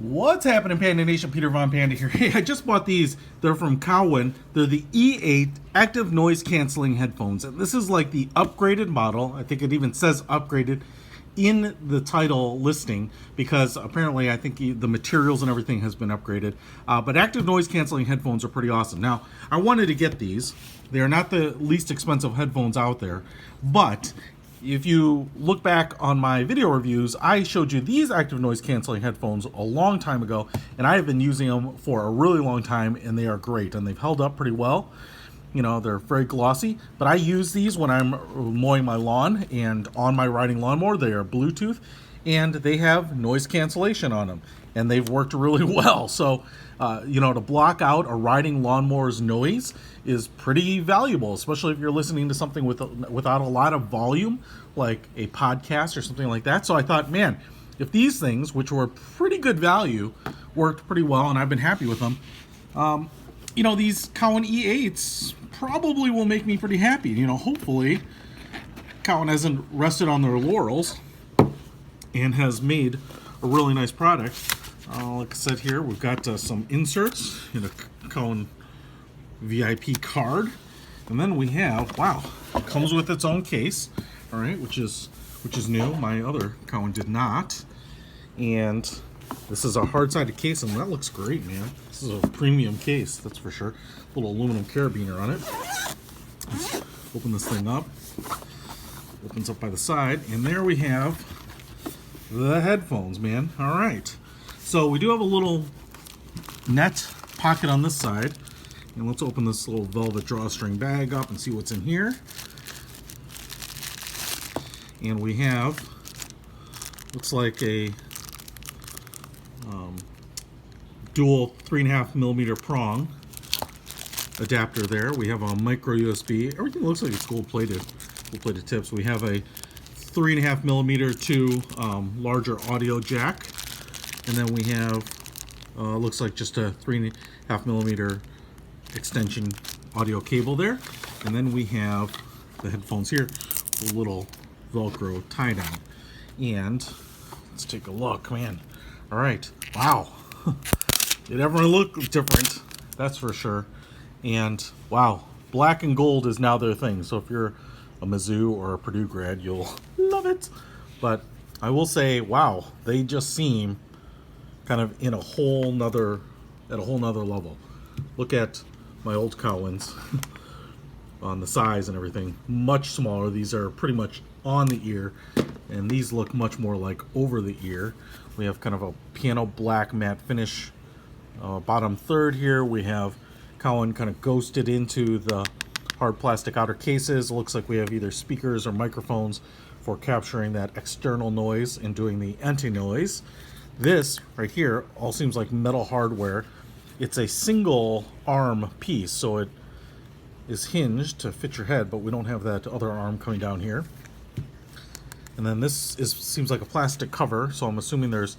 What's happening, Panda Nation? Peter Von Panda here. Hey, I just bought these. They're from Cowin. They're the E8 active noise canceling headphones. And this is like the upgraded model. I think it even says upgraded in the title listing because apparently I think the materials and everything has been upgraded. But active noise canceling headphones are pretty awesome. Now, I wanted to get these. They are not the least expensive headphones out there, but if you look back on my video reviews, I showed you these active noise canceling headphones a long time ago, and I have been using them for a really long time, and they are great, and they've held up pretty well. You know, they're very glossy, but I use these when I'm mowing my lawn and on my riding lawnmower. They are Bluetooth, and they have noise cancellation on them, and they've worked really well. So, to block out a riding lawnmower's noise is pretty valuable, especially if you're listening to something without a lot of volume, like a podcast or something like that. So I thought, man, if these things, which were pretty good value, worked pretty well, and I've been happy with them, these Cowin E8s probably will make me pretty happy. Hopefully Cowin hasn't rested on their laurels and has made a really nice product. Like I said here, we've got some inserts in a Cowin VIP card, and then we have, wow, it comes with its own case, all right, which is new. My other Cowin did not, and this is a hard-sided case, and that looks great, man. This is a premium case, that's for sure. Little aluminum carabiner on it. Let's open this thing up. Opens up by the side, and there we have the headphones, man. All right. So we do have a little net pocket on this side. And let's open this little velvet drawstring bag up and see what's in here. And we have, looks like a dual 3.5 millimeter prong adapter there. We have a micro USB. Everything looks like it's gold plated tips. We have a 3.5 millimeter to larger audio jack. And then we have, looks like just a 3.5 millimeter extension audio cable there. And then we have the headphones here, a little Velcro tie down. And let's take a look, man. All right, wow. It definitely looks different, that's for sure. And wow, black and gold is now their thing. So if you're a Mizzou or a Purdue grad, you'll love it. But I will say, wow, they just seem kind of in a whole nother level. Look at my old Cowins on the size and everything, much smaller. These are pretty much on the ear, and these look much more like over the ear. We have kind of a piano black matte finish bottom third here. We have Cowin kind of ghosted into the hard plastic outer cases. It looks like we have either speakers or microphones for capturing that external noise and doing the anti-noise. This right here all seems like metal hardware. It's a single arm piece, so it is hinged to fit your head, but we don't have that other arm coming down here. And then this seems like a plastic cover, so I'm assuming there's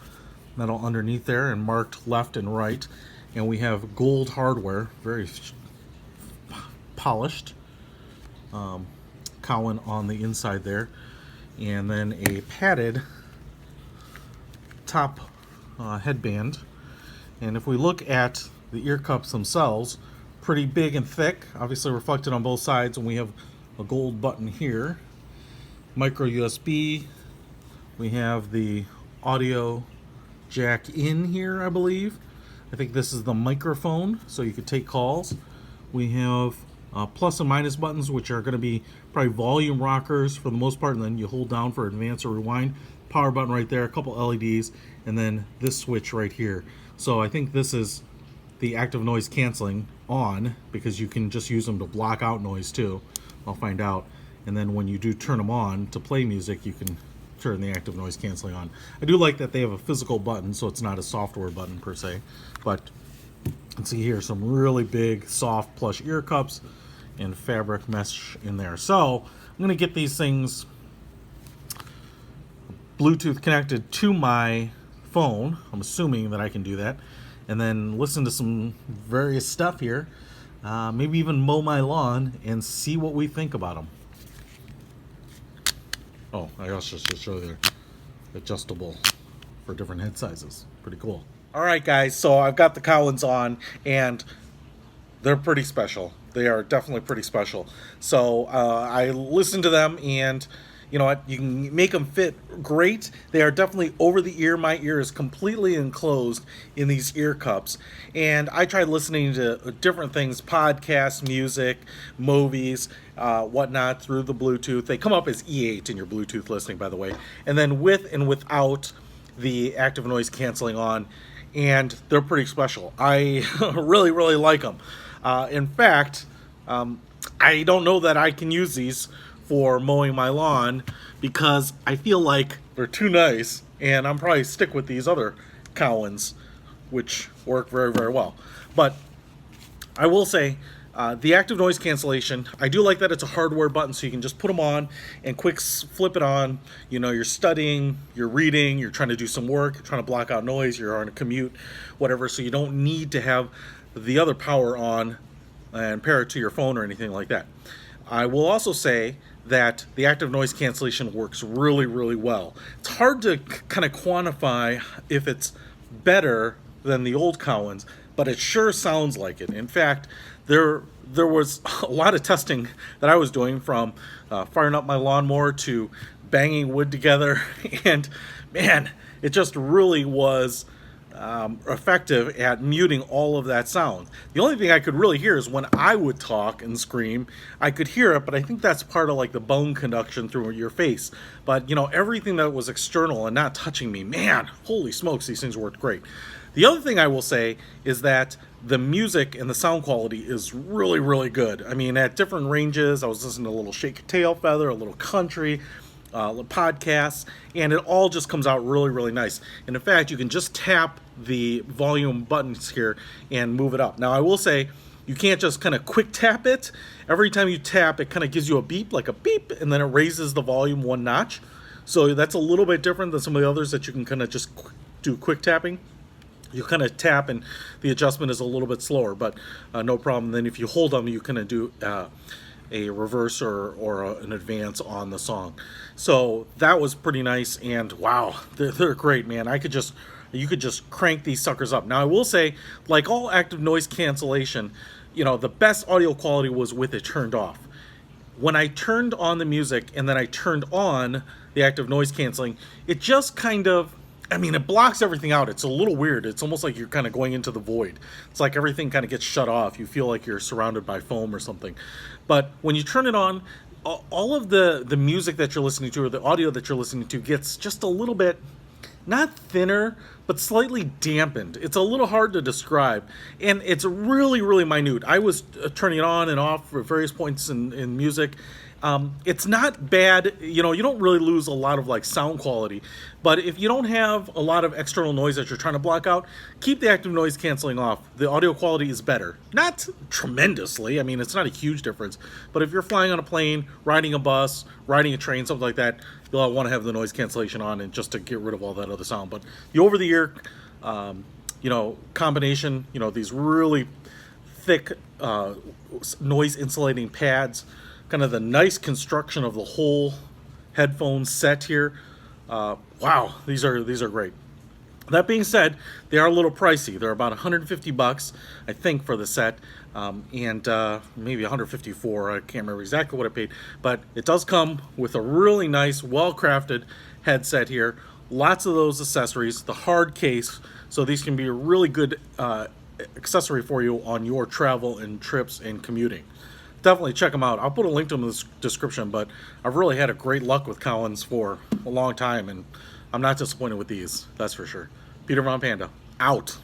metal underneath there and marked left and right. And we have gold hardware, very polished. Cowin on the inside there. And then a padded top headband. And if we look at the ear cups themselves, pretty big and thick, obviously reflected on both sides, and we have a gold button here. Micro USB. We have the audio jack in here, I believe. I think this is the microphone, so you could take calls. We have plus and minus buttons, which are going to be probably volume rockers for the most part, and then you hold down for advance or rewind. Power button right there, a couple LEDs, and then this switch right here. So I think this is the active noise canceling on, because you can just use them to block out noise too. I'll find out. And then when you do turn them on to play music, you can turn the active noise canceling on. I do like that they have a physical button, so it's not a software button per se. But you can see here some really big, soft, plush ear cups and fabric mesh in there. So I'm going to get these things Bluetooth connected to my phone. I'm assuming that I can do that. And then listen to some various stuff here. Maybe even mow my lawn and see what we think about them. Oh, I also should show you they're adjustable for different head sizes. Pretty cool. All right, guys. So I've got the Cowins on, and they're pretty special. They are definitely pretty special. So I listened to them, and you know what? You can make them fit great. They are definitely over the ear. My ear is completely enclosed in these ear cups, and I tried listening to different things: podcasts, music, movies, whatnot through the Bluetooth. They come up as E8 in your Bluetooth listening, by the way, and then with and without the active noise canceling on, and they're pretty special. I really, really like them. In fact, I don't know that I can use these for mowing my lawn because I feel like they're too nice, and I'm probably stick with these other Cowins, which work very, very well. But I will say, the active noise cancellation, I do like that it's a hardware button, so you can just put them on and quick flip it on. You know, you're studying, you're reading, you're trying to do some work, you're trying to block out noise, you're on a commute, whatever, so you don't need to have the other power on and pair it to your phone or anything like that. I will also say that the active noise cancellation works really, really well. It's hard to kind of quantify if it's better than the old Cowins, but it sure sounds like it. In fact, there was a lot of testing that I was doing, from firing up my lawnmower to banging wood together, and man, it just really was effective at muting all of that sound. The only thing I could really hear is when I would talk and scream, I could hear it, but I think that's part of like the bone conduction through your face. But you know, everything that was external and not touching me, man, holy smokes, these things worked great. The other thing I will say is that the music and the sound quality is really, really good. I mean, at different ranges, I was listening to a little Shake a Tail Feather, a little country, podcasts, and it all just comes out really, really nice. And in fact, you can just tap the volume buttons here and move it up. Now, I will say, you can't just kind of quick tap it. Every time you tap, it kind of gives you a beep, like a beep, and then it raises the volume one notch. So that's a little bit different than some of the others that you can kind of just do quick tapping. You kind of tap and the adjustment is a little bit slower, but no problem. Then if you hold them, you kind of do a reverse or an advance on the song. So that was pretty nice, and wow, they're great, man. You could just crank these suckers up. Now I will say, like all active noise cancellation, you know, the best audio quality was with it turned off. When I turned on the music and then I turned on the active noise canceling, it just kind of, I mean, it blocks everything out. It's a little weird. It's almost like you're kind of going into the void. It's like everything kind of gets shut off. You feel like you're surrounded by foam or something. But when you turn it on, all of the music that you're listening to, or the audio that you're listening to, gets just a little bit, not thinner, but slightly dampened. It's a little hard to describe, and it's really, really minute. I was turning it on and off for various points in music. It's not bad. You know, you don't really lose a lot of like sound quality, but if you don't have a lot of external noise that you're trying to block out, keep the active noise canceling off. The audio quality is better. Not tremendously. I mean, it's not a huge difference, but if you're flying on a plane, riding a bus, riding a train, something like that, you'll want to have the noise cancellation on, and just to get rid of all that other sound. But the over the ear, you know, combination, you know, these really thick noise insulating pads, kind of the nice construction of the whole headphone set here. Wow, these are great. That being said, they are a little pricey. They're about $150, I think, for the set, and maybe $154. I can't remember exactly what I paid, but it does come with a really nice, well-crafted headset here. Lots of those accessories, the hard case, so these can be a really good accessory for you on your travel and trips and commuting. Definitely check them out. I'll put a link to them in the description, but I've really had a great luck with Cowins for a long time, and I'm not disappointed with these, that's for sure. Peter Von Panda, out.